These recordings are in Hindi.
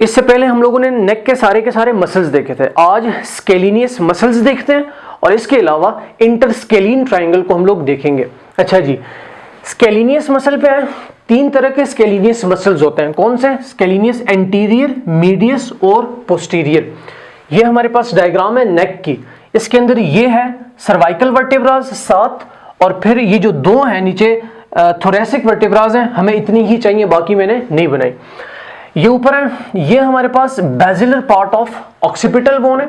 इससे पहले हम लोगों ने नेक के सारे मसल्स देखे थे। आज स्केलिनियस मसल्स देखते हैं और इसके अलावा इंटरस्केलिन ट्राइंगल को हम लोग देखेंगे। अच्छा जी, स्केलिनियस मसल पे है, 3 तरह के स्केलिनियस मसल्स होते हैं। कौन से? स्केलिनियस एंटीरियर, मीडियस और पोस्टीरियर। ये हमारे पास डायग्राम है नेक की। इसके अंदर ये है सर्वाइकल वर्टेब्रास 7 और फिर ये जो 2 हैं नीचे थोरेसिक वर्टेब्रास हैं, हमें इतनी ही चाहिए, बाकी मैंने नहीं बनाई। ये ऊपर है, ये हमारे पास basilar part of occipital bone है।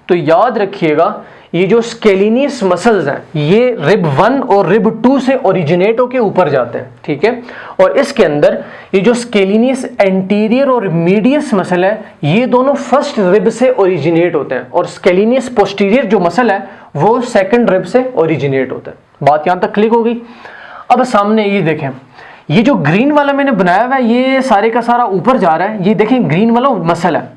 तो याद रखिएगा ये जो स्केलिनियस मसल्स हैं ये रिब 1 और रिब 2 से ओरिजिनेट होके ऊपर जाते हैं, ठीक है। और इसके अंदर ये जो स्केलिनियस एंटीरियर और मीडियस मसल है ये दोनों फर्स्ट रिब से ओरिजिनेट होते हैं और स्केलिनियस पोस्टीरियर जो मसल है वो सेकंड रिब से ओरिजिनेट होता है। बात यहां तक क्लिक होगी। अब सामने ये देखें, ये जो ग्रीन वाला मैंने बनाया हुआ है ये सारे का सारा ऊपर जा रहा है। ये देखें ग्रीन वाला मसल है,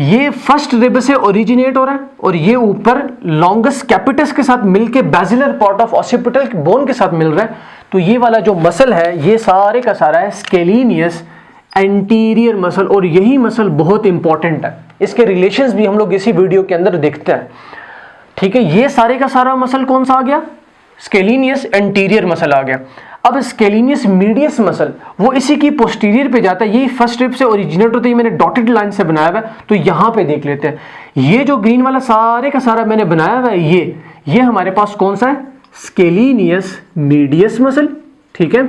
ये फर्स्ट रिब से ओरिजिनेट हो रहा है और ये ऊपर लॉन्गस कैपिटस के साथ मिलके basilar part of occipital bone के साथ मिल रहा है। तो ये वाला जो मसल है ये सारे का सारा है स्केलिनियस एंटीरियर मसल और यही मसल बहुत इंपॉर्टेंट है। इसके रिलेशंस भी हम लोग इसी वीडियो के अंदर देखते हैं, ठीक है। ये सारे का सारा मसल कौन सा आ गया? स्केलिनियस एंटीरियर मसल आ गया। अब स्केलिनियस मीडियस मसल वो इसी की पोस्टीरियर पे जाता है, यही फर्स्ट रिब से ओरिजिनेट होता है। मैंने डॉटेड लाइन से बनाया हुआ है, तो यहां पे देख लेते हैं। ये जो ग्रीन वाला सारे का सारा मैंने बनाया हुआ है ये हमारे पास कौन सा है? स्केलिनियस मीडियस मसल, ठीक है।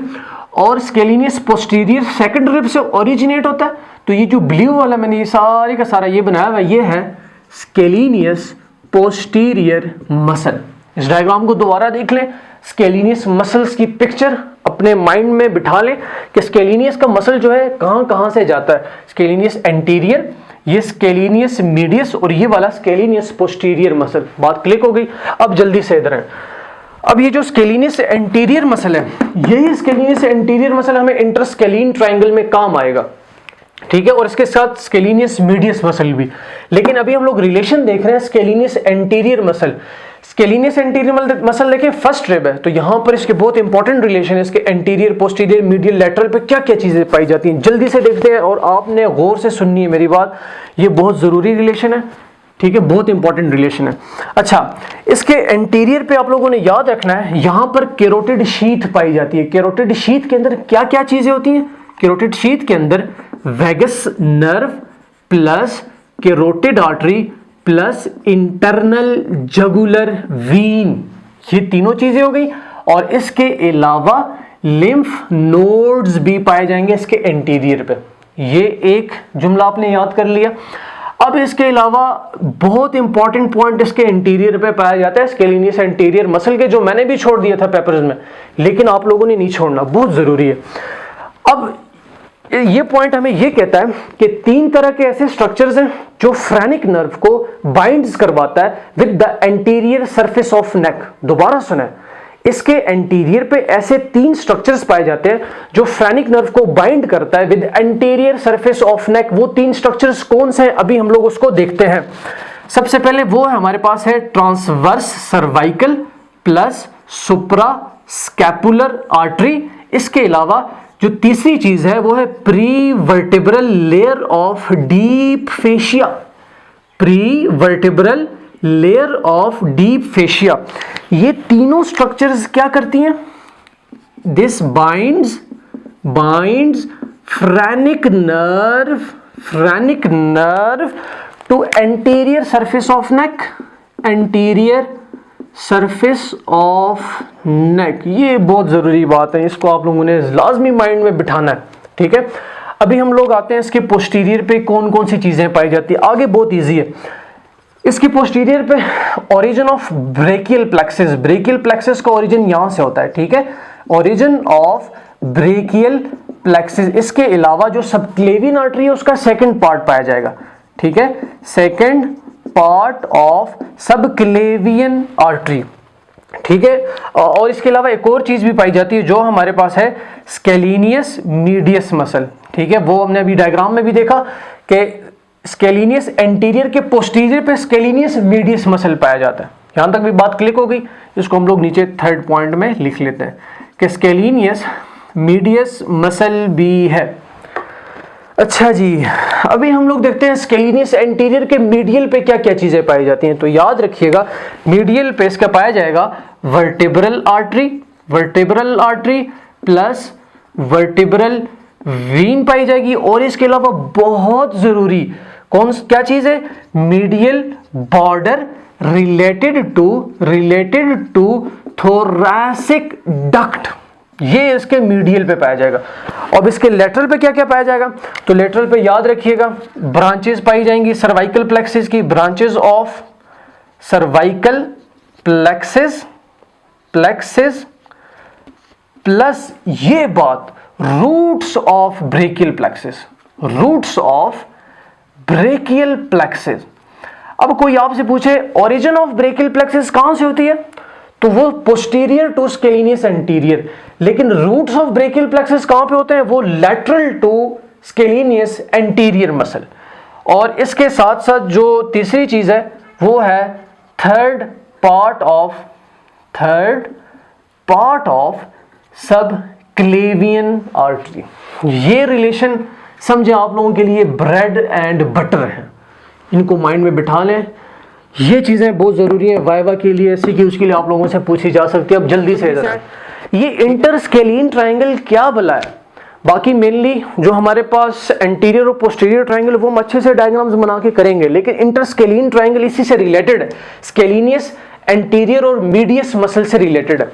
और स्केलिनियस पोस्टीरियर सेकंड रिब से ओरिजिनेट होता है। तो ये जो ब्लू वाला मैंने ये सारे का सारा ये बनाया हुआ है ये है स्केलिनियस पोस्टीरियर मसल। इस डायग्राम को दोबारा देख लें, स्केलिनियस मसल्स की पिक्चर अपने माइंड में बिठा लें कि स्केलिनियस का मसल जो है कहां से जाता है। स्केलिनियस एंटीरियर, ये स्केलिनियस मीडियस और ये वाला स्केलिनियस पोस्टीरियर मसल। बात क्लिक हो गई। अब जल्दी से इधर है, अब ये जो स्केलिनियस एंटीरियर मसल है यही स्केलिनियस एंटीरियर मसल हमें इंटरस्केलिन ट्राइंगल में काम आएगा, ठीक है। और इसके साथ स्केलिनियस मीडियस मसल भी। लेकिन अभी हम लोग रिलेशन देख रहे हैं स्केलिनियस एंटीरियर मसल। स्केलिनियस एंटीरियर मसल देखिए फर्स्ट रिब है, तो यहां पर इसके बहुत इंपॉर्टेंट रिलेशन है। इसके एंटीरियर, पोस्टीरियर, मीडियल, लेटरल पे क्या क्या चीजें पाई जाती हैं जल्दी से देखते हैं और आपने गौर से सुननी है मेरी बात। ये बहुत जरूरी रिलेशन है, ठीक है, बहुत इंपॉर्टेंट रिलेशन है। अच्छा, इसके एंटीरियर पे आप लोगों ने याद रखना है यहां पर कैरोटिड शीथ पाई जाती है। कैरोटिड शीथ के अंदर क्या क्या चीजें होती हैं? कैरोटिड शीथ के अंदर vagus nerve plus carotid artery plus internal jugular vein, ये तीनों चीजें हो गई। और इसके अलावा लिम्फ नोड्स भी पाए जाएंगे इसके एंटीरियर पे। ये एक जुमला आपने याद कर लिया। अब इसके अलावा बहुत इंपॉर्टेंट पॉइंट इसके एंटीरियर पे पाया जाता है स्केलिनियस एंटीरियर मसल के, जो मैंने भी छोड़ दिया था पेपर्स में, लेकिन आप लोगों ने नहीं छोड़ना, बहुत जरूरी है। अब ये पॉइंट हमें ये कहता है कि 3 तरह के ऐसे स्ट्रक्चर्स हैं जो फ्रेनिक नर्व को बाइंड्स करवाता है with the anterior surface of नेक। दोबारा सुना, इसके एंटीरियर पे ऐसे 3 स्ट्रक्चर्स पाए जाते हैं जो फ्रेनिक नर्व को बाइंड करता है विद एंटीरियर सरफेस ऑफ नेक। वो 3 स्ट्रक्चर्स कौन से हैं अभी हम लोग उसको देखते हैं। सबसे पहले वो है हमारे पास है transverse cervical plus suprascapular artery. इसके अलावा जो तीसरी चीज है वो है prevertebral layer of deep fascia. Prevertebral layer of deep fascia, ये तीनों स्ट्रक्चर्स क्या करती हैं? This binds phrenic nerve to anterior surface of neck, anterior surface of neck. ये बहुत जरूरी बात है, इसको आप लोगों ने लाजमी माइंड में बिठाना है, ठीक है। अभी हम लोग आते हैं इसके पोस्टीरियर पे कौन कौन सी चीजें पाई जाती है। आगे बहुत इजी है। इसकी पोस्टीरियर पे origin of brachial plexus, brachial plexus का ओरिजिन यहां से होता है, ठीक है। Origin of brachial plexus. इसके अलावा जो सबक्लेवियन आर्टरी है उसका सेकंड पार्ट पाया जाएगा, ठीक है, second part of subclavian artery, ठीक है। और इसके अलावा एक और चीज भी पाई जाती है जो हमारे पास है स्केलिनियस मीडियस मसल, ठीक है। वो हमने अभी डायग्राम में भी देखा कि स्केलिनियस एंटीरियर के पोस्टीरियर पे स्केलिनियस मीडियस मसल पाया जाता है। यहां तक भी बात क्लिक हो गई। इसको हम लोग नीचे थर्ड पॉइंट में लिख लेते हैं कि स्केलिनियस मीडियस मसल भी है। अच्छा जी, अभी हम लोग देखते हैं स्केलिनियस एंटीरियर के मीडियल पे क्या क्या चीजें पाई जाती हैं। तो याद रखिएगा, मीडियल पे इसका पाया जाएगा vertebral artery plus vertebral vein पाई जाएगी, और इसके अलावा बहुत जरूरी क्या चीज है, medial border related to thoracic duct, ये इसके मीडियल पे पाया जाएगा। अब इसके लेटरल पे क्या क्या पाया जाएगा, तो लेटरल पे याद रखिएगा ब्रांचेस पाई जाएंगी सर्वाइकल प्लेक्सिस की, branches of cervical plexus plus ये बात रूट्स ऑफ ब्रेकियल प्लेक्सिस। अब कोई आपसे पूछे ओरिजिन ऑफ ब्रेकियल प्लेक्सिस कहां से होती है, तो वो पोस्टीरियर टू स्केलिनियस एंटीरियर, लेकिन रूट्स ऑफ ब्रेकियल प्लेक्सिस कहां पे होते हैं, वो लैटरल टू स्केलिनियस एंटीरियर मसल। और इसके साथ साथ जो तीसरी चीज है वो है थर्ड पार्ट ऑफ सब क्लेवियन आर्टरी। ये रिलेशन समझे आप लोगों के लिए ब्रेड एंड बटर है, इनको माइंड में बिठा लें। ये चीजें बहुत जरूरी है वाइवा के लिए, ऐसी कि उसके लिए आप लोगों से पूछी जा सकती है। अब जल्दी से ये इंटरस्केलिन ट्रायंगल क्या भला है, बाकी मेनली जो हमारे पास एंटीरियर और पोस्टीरियर ट्रायंगल वो हम अच्छे से डायग्राम्स बना के करेंगे, लेकिन इंटरस्केलिन ट्रायंगल इसी से रिलेटेड है, स्केलिनियस एंटीरियर और मीडियस मसल से रिलेटेड है।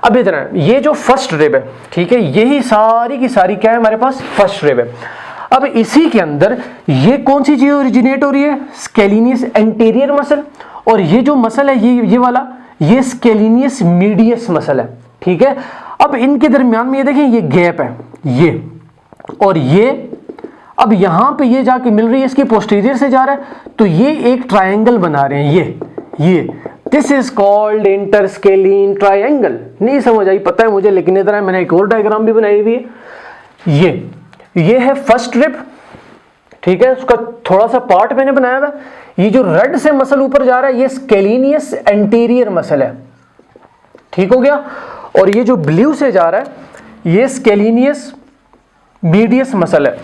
अब इधर ये जो फर्स्ट रिब है, ठीक है, यही सारी की सारी क्या है हमारे पास, फर्स्ट रिब है। अब इसी के अंदर ये कौन सी चीज ओरिजिनेट हो रही है, स्केलिनियस एंटीरियर मसल, और ये जो मसल है ये वाला ये स्केलिनियस मीडियस मसल है, ठीक है। अब इनके दरमियान में ये देखें ये गैप है, ये और ये, अब यहां पे ये जाके मिल रही है इसकी पोस्टीरियर से जा रहा है, तो ये एक ट्रायंगल बना रहे हैं, ये this is called interscalene triangle. नहीं समझ आई पता है मुझे, लेकिन इधर मैंने एक और डायग्राम भी बनाई हुई है। ये है फर्स्ट रिब, ठीक है, उसका थोड़ा सा पार्ट मैंने बनाया हुआ। ये जो रेड से मसल ऊपर जा रहा है ये स्केलिनियस एंटीरियर मसल है, ठीक हो गया। और ये जो ब्लू से जा रहा है ये स्केलिनियस मीडियस मसल है,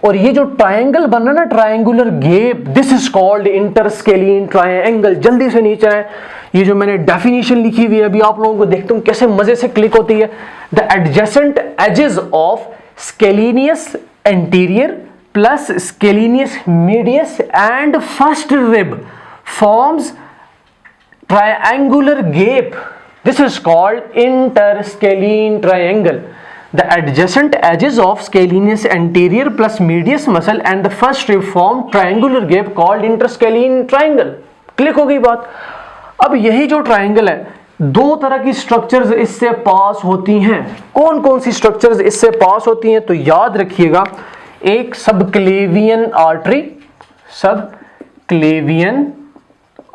और ये जो ट्रायंगल बन रहा है ना, triangular gap, this is called interscalene triangle. जल्दी से नीचे आए, ये जो मैंने डेफिनेशन लिखी हुई है अभी आप लोगों को देखते हूं कैसे मजे से क्लिक होती है। The adjacent edges of scalenus anterior plus scalenus medius and first rib forms triangular gap. This is called interscalene triangle. The adjacent edges of scalenius anterior plus medius muscle and the first rib form triangular gap called interscalene triangle. Click हो गई बात। अब यही जो ट्रायंगल है, दो तरह की स्ट्रक्चर्स इससे पास होती हैं। कौन कौन सी स्ट्रक्चर्स इससे पास होती हैं, तो याद रखिएगा, एक सबक्लेवियन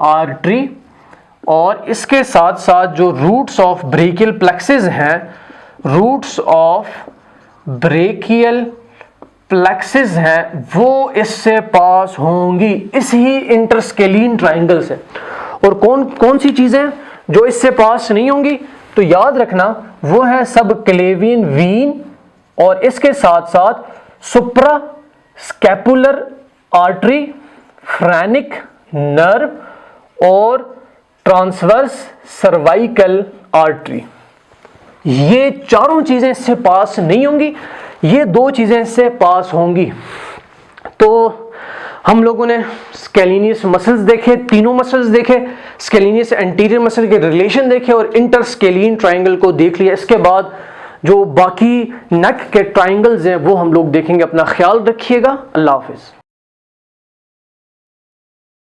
आर्टरी और इसके साथ साथ जो रूट्स ऑफ ब्रेकियल प्लेक्सिस हैं, वो इससे पास होंगी इसी इंटरस्केलिन ट्रायंगल से। और कौन कौन सी चीजें जो इससे पास नहीं होंगी, तो याद रखना वो है सबक्लेवियन वीन और इसके साथ साथ सुप्रा स्कैपुलर आर्टरी, फ्रेनिक नर्व और ट्रांसवर्स सर्वाइकल आर्टरी। ये चारों चीजें इससे पास नहीं होंगी, ये दो चीजें इससे पास होंगी। तो हम लोगों ने स्केलिनियस मसल्स देखे, तीनों मसल्स देखे, स्केलिनियस एंटीरियर मसल के रिलेशन देखे और इंटरस्केलिन ट्रायंगल को देख लिया। इसके बाद जो बाकी नेक के ट्रायंगल्स हैं वो हम लोग देखेंगे। अपना ख्याल रखिएगा। अल्लाह हाफिज।